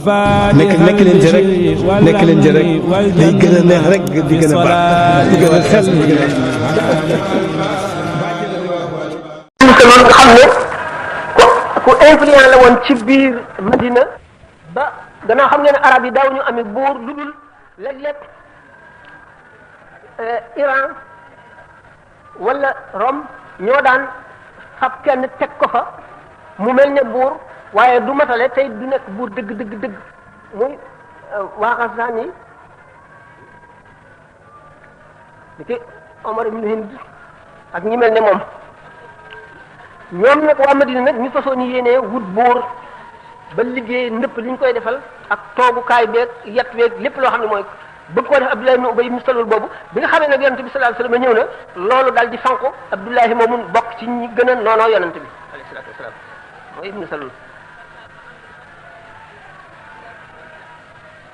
nekk leen ci rek day gën a neex rek di gën a baax di gën a xel di gën a noonu nga xam ne ku influent la woon ci biir Madina ba gannaaw xam ngeen ne arab yi daaw ñu amee buur lu dul léeg-léeg Iran wala Rome ñoo daan fab kenn teg ko fa mu mel ne buur waaye du matale tey du nekk buur dëgg muy waa Xasaan yi di ki Omar ibn Hind ak ñi mel ne moom ñoom nag waa Madina nag ñu fasoo ñu yéenee wut buur ba liggéey ndëpp li ñu koy defal ak toogukaay beeg yat weeg lépp loo xam ne mooy bëgg koo def Abdullahi ibn Ubay ibn Salul boobu bi nga xamee nag yonente bi sallallahu alayhi wasallam ñëw na loolu daal di fanqu Abdullahi moomu bokk ci ñi gën a noonoo yonente bi alayhi salaatu wasalaam mooy ibn Salul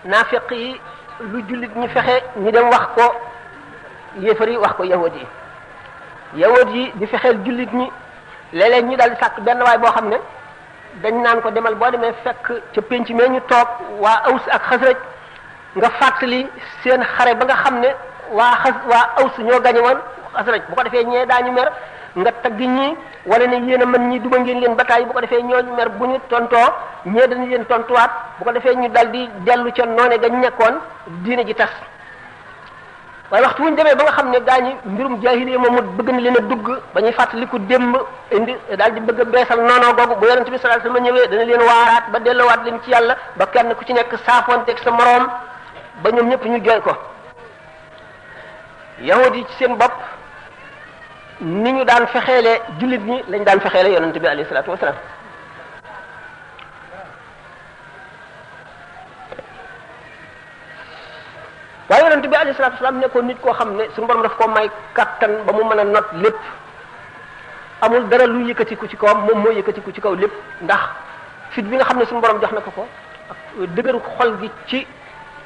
naafiq yi lu jullit ñi fexe ñu dem wax ko yéefar yi wax ko yahud yi di fexeel jullit ñi léeg-léeg ñu daal di sàkk benn waay boo xam ne dañ naan ko demal boo demee fekk ca penc mee ñu toog waa Aws ak Xasraj nga fàttali seen xare ba nga xam ne waa Aws ñoo gañe woon Xasraj bu ko defee ñee daañu mer nga tagg ñi wala ne yéen a mën ñi duma ngeen leen bataay bu ko defee ñooñu mer bu ñu tontoo ñee dañu leen tontuwaat bu ko defee ñu dal di dellu ca noone gañ nekkoon diine ji tas waaye waxtu wu ñu demee ba nga xam ne gaañi mbirum jaahiliya moomu bëgg na leen a dugg ba ñuy fàttaliku démb indi daal di bëgg a beesal noonoo googu bu yonente bi sallallahu alayhi wasallam ñëwee dana leen waaraat ba delloowaat leen ci yàlla ba kenn ku ci nekk saafoonteeg sa moroom ba ñoom ñëpp ñu jooy ko yahud yi ci seen bopp ni ñu daan fexeele jullit ñi lañ daan fexeele yonente bi alayhi salaatu wasalaam waaye yonent bi alayhi salaatu wasalaam nekkoon nit koo xam ne suñu borom daf ko may kattan ba mu mën a not lépp amul dara lu yëkkatiku ci kawam moom moo yëkkatiku ci kaw lépp ndax fit bi nga xam ne suñu borom jox na ko ak dëgëru xol gi ci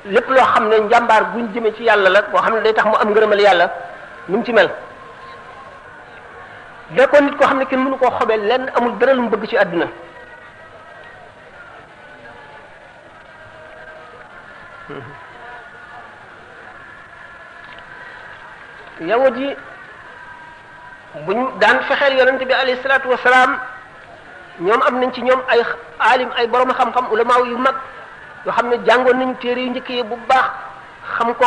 lépp loo xam ne njàmbaar buñ jëmee ci yàlla la boo xam ne day tax mu am ngërëmal yàlla nu mu ci mel nekkoon nit koo xam ne kenn mënu koo xobee lenn amul dara lu mu bëgg ci àdduna yawut yi buñ daan fexeel yonente bi alayhi salaatu wasalaam ñoom am nañ ci ñoom ay alim ay borom xam-xam ulama yu mag yoo xam ne jàngoon nañu téere yu njëkk yi bu baax xam ko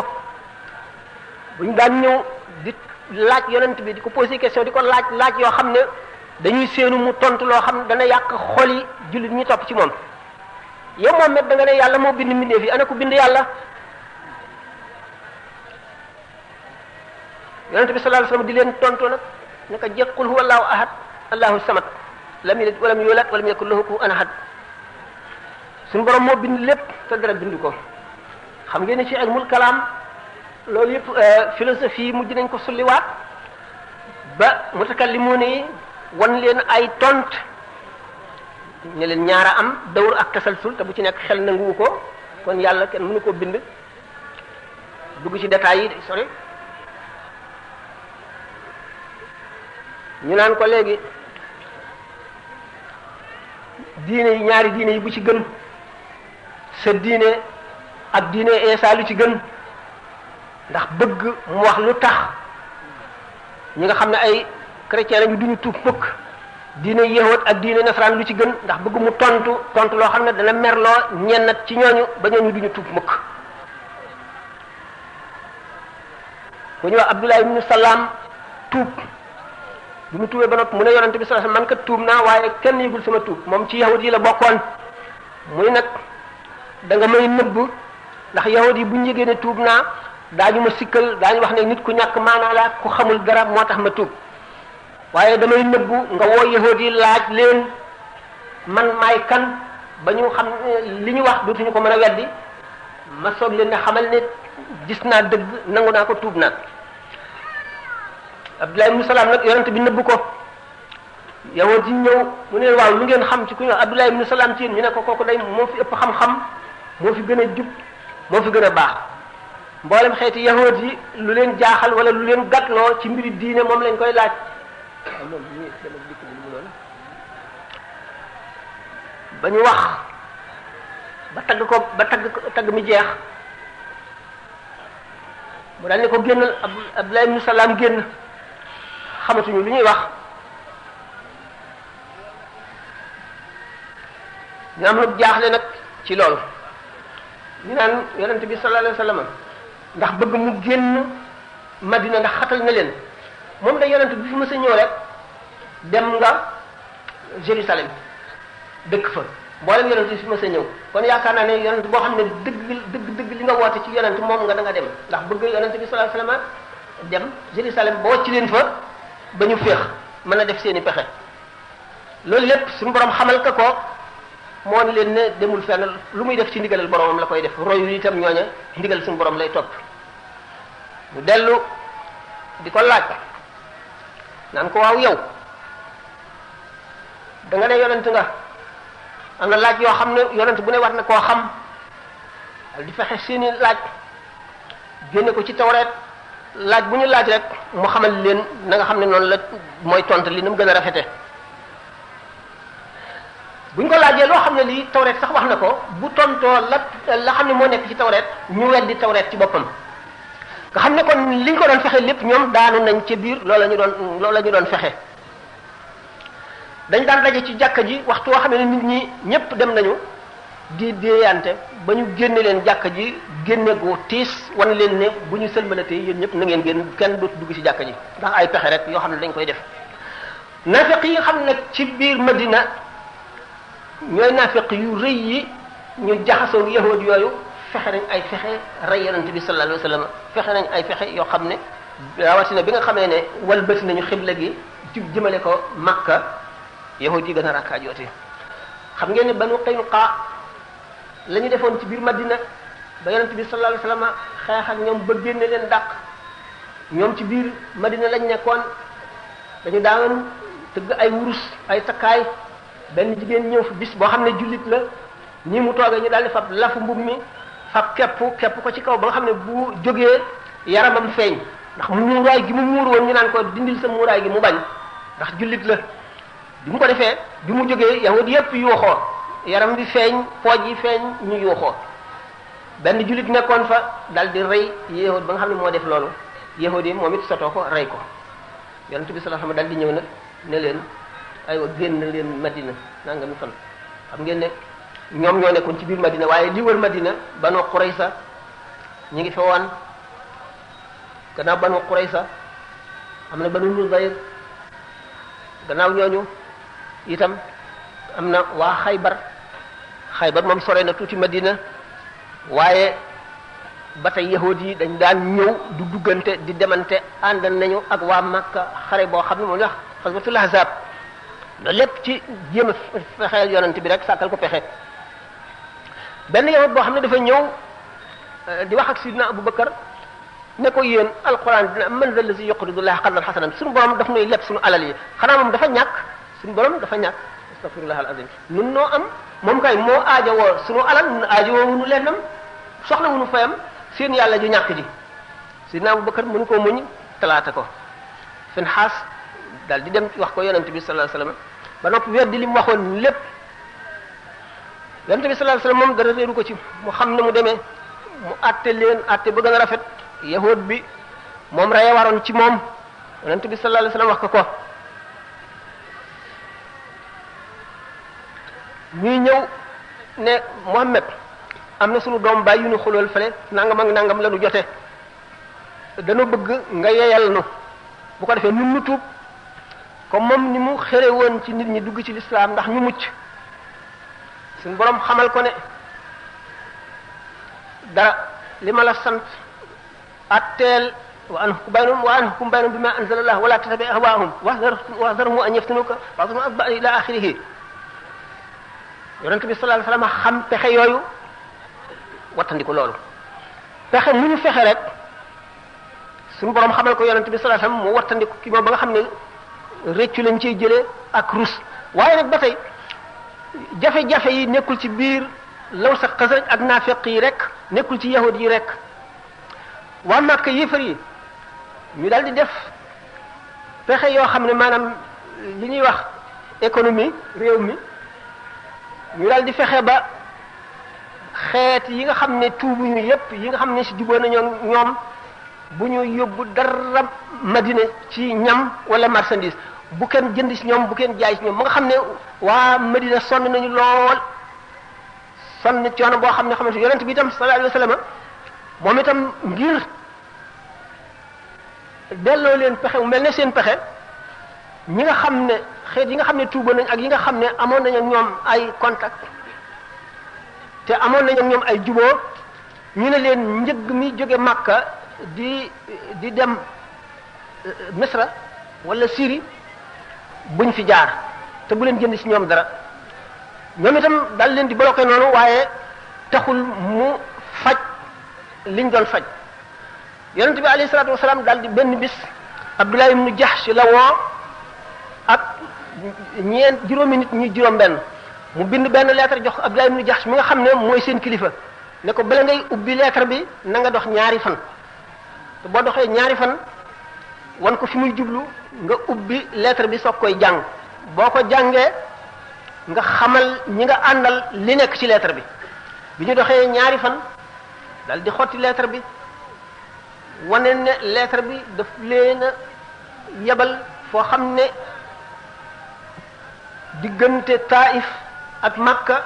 buñ daan ñëw di laaj yonent bi di ko posé question di ko laaj yoo xam ne dañuy séenu mu tontu loo xam ne dana yàq xol yi jullit ñi topp ci moom yow moom met da nga ne yàlla moo bind mbindeef yi ana ko bind yàlla yonent bi sallallahu alayhi wasallam di leen tontu nag ne ko qul huwa allahu ahad allahu samad lam yalid walam yulad walam yakul lahu kufuwan ahad suñu borom moo bind lépp te dara bind ko xam ngeen ne ci ilmul kalaam loolu yëpp philosophie mujj nañ ko sulliwaat ba mutakallimuun yi wan leen ay tont ne leen ñaara am dawr ak tasalsul te bu ci nekk xel nanguwu ko kon yàlla kenn mënu ko bind dugg ci détails yi sori ñu naan ko léegi diine yi ñaari diine yi bu ci gën sa diine ak diine Isa lu ci gën ndax bëgg mu wax lu tax ñi nga xam ne ay chrétien lañu duñu tuub mukk diine yahud ak diine nasaraan lu ci gën ndax bëgg mu tontu loo xam ne dana merloo ñennat ci ñooñu ba ñooñu duñu tuub mukk ku ñu wax Abdullah ibn Salam tuub bi mu tuubee ba noppi mu ne yonante bi sallallahu alayhi wasallam man kat tuub naa waaye kenn yëgul sama tuub moom ci yahud yi la bokkoon muy nag da nga may nëbb ndax yahud yi bu ñu yëgee ne tuub naa daañu ma sikkal daañu wax ne nit ku ñàkk maanaa la ku xamul dara moo tax ma tuub waaye damay nëbbu nga woo yahud yi laaj leen man maay kan ba ñu xam li ñu wax dootuñu ko mën a weddi ma soog leen ne xamal ne gis naa dëgg nangu naa ko tuub naa Abdullah ibn Salam nag yonent bi nëbb ko yahud yi ñëw mu ne waaw lu ngeen xam ci ku ñu wax Abdullah ibn Salam ci yéen ñu ne ko kooku day moo fi ëpp xam-xam moo fi gën a jub moo fi gën a baax mboolem xeeti yahud yi lu leen jaaxal wala lu leen gàtloo ci mbiri diine moom lañ koy laaj ba ñu wax ba tagg mi jeex mu daal ne ko génnal Abdullah ibn Salaam génn xamatuñu lu ñuy wax ñu am lu jaaxle nag ci loolu ñu naan yonent bi sallallahu alayhi wa sallam ndax bëgg mu génn Madina ndax xatal na leen moom da yonent bi fi ma sa ñëw rek dem nga Jérusalem dëkk fa mboolem yonent bi fi ma sa ñëw kon yaakaar naa ne yonent boo xam ne dëgg li nga woote ci yonent moom nga da nga dem ndax bëgg yonent bi sallallahu alayhi wa sallam dem Jérusalem ba wàcc leen fa ba ñu féex mën a def seeni pexe loolu lépp suñu borom xamal ka ko moo ni leen ne demul fenn lu muy def ci ndigalal boromam la koy def royu itam ñooña ndigal suñu borom lay topp mu dellu di ko laaj naan ko waaw yow da nga ne yonent nga am na laaj yoo xam ne yonent bu ne war na koo xam di fexe seeni laaj génne ko ci tawreet laaj bu ñu laaj rek mu xamal leen na nga xam ne noonu la mooy tontu li na mu gën a rafete bu ñu ko laajee loo xam ne lii tawreet sax wax na ko bu tontoo la xam ne moo nekk ci tawreet ñu weddi tawreet ci boppam nga xam ne kon li ñu ko doon fexe lépp ñoom daanu nañ ca biir loolu la ñu doon fexe dañ daan daje ci jàkka ji waxtu woo xam ne nit ñi ñëpp dem nañu di déeyante ba ñu génne leen jàkka ji génne gu tiis wan leen ne bu ñu sëlmalatee yéen ñëpp na ngeen génn kenn dootu dugg ci jàkka ji ndax ay pexe rek yoo xam ne dañ koy def naafeq yi nga xam ne nag ci biir Madina ñooy naafeq yu rëy yi ñu jaxasoo yahood yooyu fexe nañ ay fexe rey yonent bi sallallahu alayhi wa sallam fexe nañ ay fexe yoo xam ne rawatina bi nga xamee ne walbati nañu xibla gi jëmale ko Makka yahood yi gën a rakkaajooti xam ngeen ne Banu Qaynuqa la ñu defoon ci biir Madina ba yonent bi sallallahu alayhi wa sallam xeex ak ñoom ba génne leen dàq ñoom ci biir Madina lañ nekkoon dañu daan tëgg ay wurus ay takkaay benn jigéen ñëw fi bis boo xam ne jullit la ñi mu toogee ñu daal di fab lafu mbub mi fab kepp ko ci kaw ba nga xam ne bu jógee yaramam feeñ ndax muuraay gi mu muur woon ñu naan ko dindil sa muuraay gi mu bañ ndax jullit la bi mu ko defee bi mu jógee yahud yépp yuuxoo yaram bi feeñ pooj yi feeñ ñu yuuxoo benn jullit nekkoon fa dal di rey yahud ba nga xam ne moo def loolu yahud yi moom it sotoo ko rey ko yonent bi sallallahu alayhi wasallam dal di ñëw nag ne leen aywa génn leen Madina nanga mi fan xam ngeen ne ñoom ñoo nekkoon ci biir Madina waaye li wër Madina Banu Qurayza ñu ngi fa woon gannaaw Banu Qurayza am na Banu Nudayr gannaaw ñooñu itam am na waa Xaybar moom sore na tuuti Madina waaye ba tey yahuud yi dañ daan ñëw du duggante di demante ànd nañu ak waa Makka xare boo xam ne moom la wax xaswatul Ahzab loolu lépp ci jéem a fexeel yonent bi rek sàkkal ko pexe benn yahud boo xam ne dafa ñëw di wax ak sidna Abu Bakar ne ko yéen alquran dina man zal lazi yuqridu llaha qardan hasanan suñu borom daf nuy leb suñu alal yi xanaa moom dafa ñàkk suñu borom dafa ñàkk astaghfirullah al azim nun noo am moom kay moo aajowoo suñu alal nun aajowoo wunu lennam soxla wunu fayam seen yàlla ju ñàkk ji sidna Abu Bakar mënu koo muñ talaata ko fen xaas daal di dem wax ko yonent bi sallallahu alayhi wasallam ba noppi weddi li mu waxoon lépp yonent bi sallallahu alayhi wasallam moom dara réeru ko ci mu xam ne mu demee mu àtte leen àtte ba gën a rafet yahud bi moom reye waroon ci moom yonent bi sallallahu alayhi wasallam wax ko ñuy ñëw ne Muhammad am na sunu doom baay yu nu xulool fële nangam ak nangam la nu jote dañoo bëgg nga yeyal nu bu ko defee ñun ñu tuub comme moom ni mu xëre woon ci nit ñi dugg ci lislaam ndax ñu mucc suñu borom xamal ko ne dara li ma la sant atteel wa anhukum baynahum bima anzala Allah wala tattabi ahwaahum wahdharhum an yaftinuka ba'dhum adba ila akhirih yonent bi sallallahu alayhi wasallam xam pexe yooyu wattandiku loolu pexe mu ñu fexe rek suñu borom xamal ko yonent bi sallallahu alayhi wasallam mu wattandiku ki moom ba nga xam ne réccu lañ ciy jëlee ak rus waaye nag ba tey jafe-jafe yi nekkul ci biir law sa Xasraj ak naafeq yi rek nekkul ci yahud yi rek waa Makka yéefar yi ñu daal di def pexe yoo xam ne maanaam li ñuy wax économie réew mi ñu daal di fexe ba xeet yi nga xam ne tuubuñu yépp yi nga xam ne si jubóo nañoo ñoom bu ñu yóbbu dara Madina ci ñam wala marchandise bu kenn jënd si ñoom bu kenn jaay si ñoom ba nga xam ne waa Madina sonn nañu lool sonn coono boo xam ne xamante yonent bi itam sallallahu alayhi wa sallam moom itam ngir delloo leen pexe mu mel ne seen pexe ñi nga xam ne xeet yi nga xam ne tuuba nañ ak yi nga xam ne amoon nañ ak ñoom ay contact te amoon nañ ak ñoom ay juboo ñu ne leen njëg mi jóge Makka di dem Misra wala Syrie buñ fi jaar te bu leen jënd ci ñoom dara ñoom itam daal leen di bloqué noonu waaye taxul mu faj liñ doon faj yonent bi alayhi salaatu wasalaam daal di benn bis Abdullah ibn Jahsh la woo ak juróomi nit ñuy juróom benn mu bind benn lettre jox Abdullah ibn Jahsh mi nga xam ne mooy seen kilifa ne ko bala ngay ubbi lettre bi na nga dox ñaari fan te boo doxee ñaari fan wan ko fi muy jublu nga ubbi lettre bi soog koy jàng boo ko jàngee nga xamal ñi nga àndal li nekk ci lettre bi bi ñu doxee ñaari fan dal di xotti lettre bi wane ne lettre bi daf leen a yebal foo xam ne diggante Taif ak Makka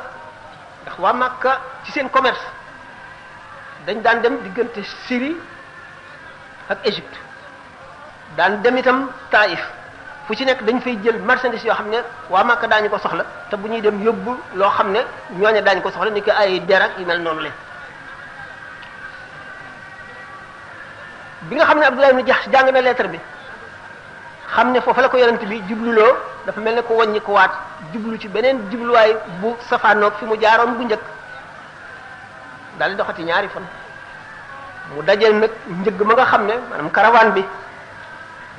ndax waa Makka ci seen commerce dañ daan dem diggante Syrie ak Égypte daan dem itam Taif fu ci nekk dañ fay jël marchandise yoo xam ne waa Makka daañu ko soxla te bu ñuy dem yóbbu loo xam ne ñooñu daañu ko soxla ni ko ay der ak yu mel noonu la bi nga xam ne Abdullah ibn Jahsh jàng na lettre bi xam ne foofu la ko yonent bi jubluloo dafa mel ne ko wàññi ko waat jublu ci beneen jubluwaay bu safaanoog fi mu jaaroon bu njëkk daal di doxati ñaari fan mu dajeel nag njëgg ma nga xam ne maanaam caravane bi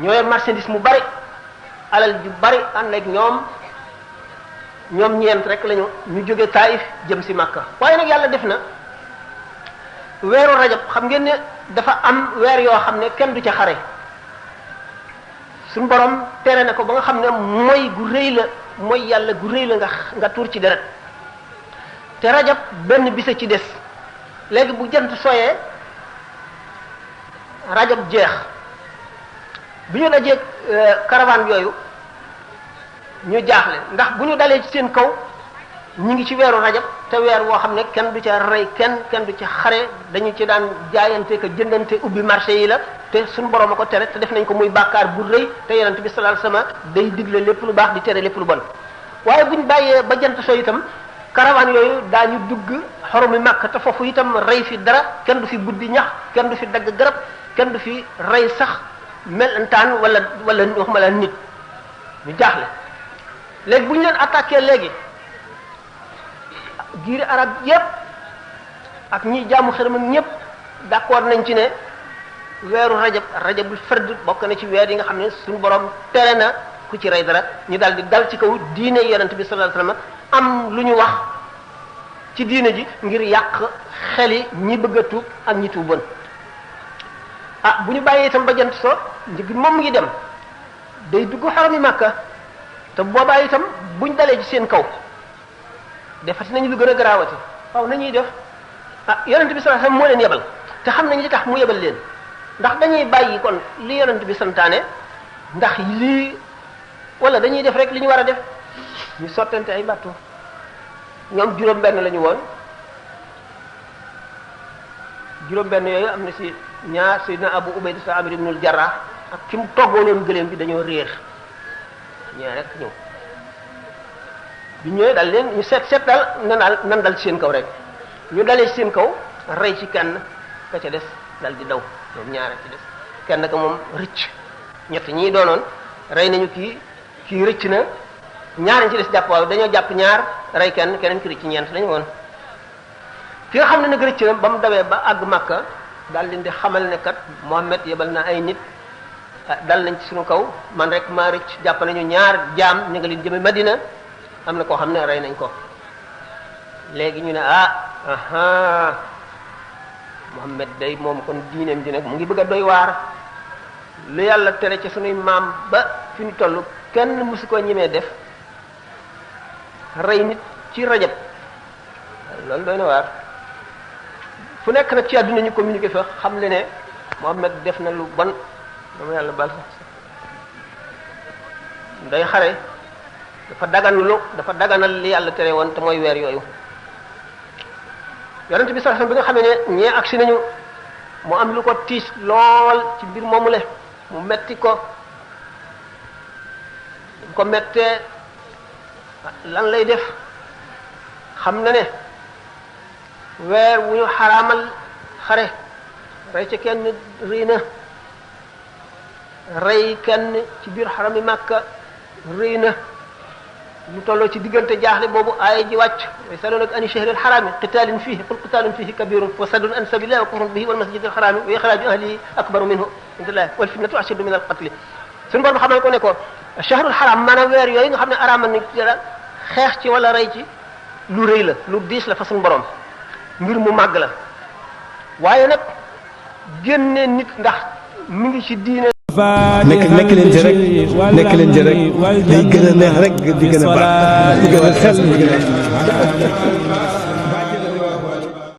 ñooy marchandise mu bari alal ju bari ànd ak ñoom ñeent rek lañu ñu jóge Taif jëm si Makka waaye nag yàlla def na weeru rajab xam ngeen ne dafa am weer yoo xam ne kenn du ca xare suñu borom tere na ko ba nga xam ne mooy gu rëy la mooy yàlla gu rëy la nga tuur ci deret te rajab benn bisa ci des léegi bu jant soyee rajab jeex bi ñu dajee caravane yooyu ñu jaaxle ndax bu ñu dalee ci seen kaw ñu ngi ci weeru rajab te weer woo xam ne kenn du ca rey kenn du ca xare dañu ci daan jaayante ko jëndante ubbi marché yi la te suñu borom a ko tere te def nañ ko muy bàkkaar bu rëy te yonent bi sallallahu alayhi wasallam day digle lépp lu baax di tere lépp lu bon waaye buñ bàyyee ba jant soo itam caravane yooyu daañu dugg xoromi Makka te foofu itam rey fi dara kenn du fi buddi ñax kenn du fi dagg garab kenn du fi rey sax melentaan wala waxuma la nit ñu jaaxle léegi bu ñu leen attaqué léegi giiri arab yépp ak ñi jaamu xërëm ak ñépp d'accord nañ ci ne weeru rajabul fard bokk na ci weer yi nga xam ne suñu borom tere na ku ci rey dara ñu daal di dal ci kaw diine yonent bi sallallahu alayhi wasallam am lu ñu wax ci diine ji ngir yàq xeli ñi bëgg a tuub ak ñi tuuboon bu ñu bàyyee itam ba jant so njëg moom ngi dem day dugg xarami Makka te boobaa itam buñ dalee ci seen kaw defati nañu lu gën a garaawati waaw nañuy def yonent bi sallallahu alayhi wasallam moo leen yebal te xam nañ li tax mu yebal leen ndax dañuy bàyyi kon li yonent bi santaane ndax lii wala dañuy def rek li ñu war a def ñu sottante ay battu ñoom juróom-benn la ñu woon juróom-benn yooyu am na si ñaar Sayyidina Abu Ubayda sa Amir ibnul Jarrah ak ki mu toggooloon gëléem bi dañoo réer ñee rek ñëw bi ñëwee dal leen ñu seet daal nan dal ci seen kaw rek ñu dalee ci seen kaw rey ci kenn ka ca des dal di daw ñoom ñaare ci des kenn ka moom rëcc ñett ñii doonoon rey nañu kii rëcc na ñaar ci des jàpp waaw dañoo jàpp ñaar rey keneen ki rëcc ñeent lañu woon ki nga xam ne nag rëcc na ba mu dawee ba àgg Makka daal leen di xamal ne kat Muhammad yebal na ay nit dal nañ ci suñu kaw man rek maa rëcc jàpp nañu ñaar jaam ñu nga leen jëme Madina am na koo xam ne rey nañ ko léegi ñu ne Muhammad day moom kon diineem ji nag mu ngi bëgg a doy waar lu yàlla tere ci sunuy maam ba fi ñu toll kenn mësu ko ñemee def rey nit ci rajab loolu doy na waar fu nekk nag ci àdduna ñu communiqué fa xam le ne Muhammad def na lu bon dama yàlla bal day xare dafa daganal li yàlla tere woon te mooy weer yooyu yonent bi sallallahu alayhi wasallam bi nga xamee ne ñee agsi nañu mu am lu ko tiis lool ci mbir moomule mu metti ko mettee lan lay def xam na ne weer wu ñu xaraamal xare rey ca kenn rëy na rey kenn ci biir xarami Makka rëy na mu tolloo ci diggante jaaxle boobu aaya ji wàcc yasalunaka ani shahril xaraami qitaalin fiihi qul qitaalun fiihi kabiirun wa saddun an sabiilillahi wa kufrun bihi wal masjidil xaraami wa ixraaju ahlihi akbaru minhu indallahi wal fitnatu ashaddu min al qatli suñu borom xamal ko ne ko shahrul xaraam maanaam weer yooyu nga xam ne araamal nañ ci xeex ci wala rey ci lu rëy la lu diis la fa suñu borom mbir mu màgg la waaye nag génne nit ndax mi ngi ci diine nekk leen ci rek nekk leen ci rek day gën a neex rek di gën a baax di gën a sell di gën a